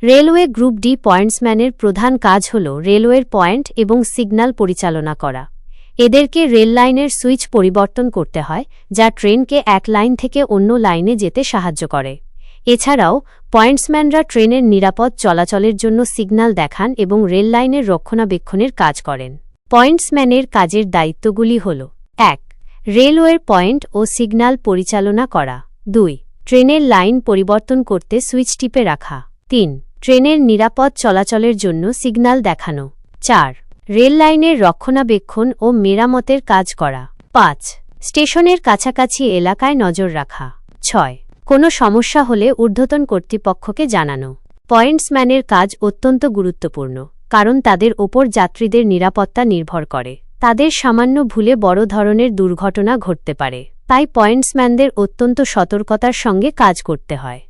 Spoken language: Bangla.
রেলওয়ে গ্রুপ ডি পয়েন্টসম্যানের প্রধান কাজ হল রেলওয়ের পয়েন্ট এবং সিগন্যাল পরিচালনা করা। এদেরকে রেল লাইনের সুইচ পরিবর্তন করতে হয়, যা ট্রেনকে এক লাইন থেকে অন্য লাইনে যেতে সাহায্য করে। এছাড়াও পয়েন্টসম্যানরা ট্রেনের নিরাপদ চলাচলের জন্য সিগন্যাল দেখান এবং রেল লাইনের রক্ষণাবেক্ষণের কাজ করেন। পয়েন্টসম্যানের কাজের দায়িত্বগুলি হল: ১. রেলওয়ের পয়েন্ট ও সিগন্যাল পরিচালনা করা। ২. ট্রেনের লাইন পরিবর্তন করতে সুইচ টিপে রাখা। ৩. ট্রেনের নিরাপদ চলাচলের জন্য সিগন্যাল দেখানো। ৪. রেল লাইনের রক্ষণাবেক্ষণ ও মেরামতের কাজ করা। ৫. স্টেশনের কাছাকাছি এলাকায় নজর রাখা। ৬. কোনো সমস্যা হলে ঊর্ধ্বতন কর্তৃপক্ষকে জানানো। পয়েন্টসম্যানের কাজ অত্যন্ত গুরুত্বপূর্ণ, কারণ তাদের ওপর যাত্রীদের নিরাপত্তা নির্ভর করে। তাদের সামান্য ভুলে বড় ধরনের দুর্ঘটনা ঘটতে পারে, তাই পয়েন্টসম্যানদের অত্যন্ত সতর্কতার সঙ্গে কাজ করতে হয়।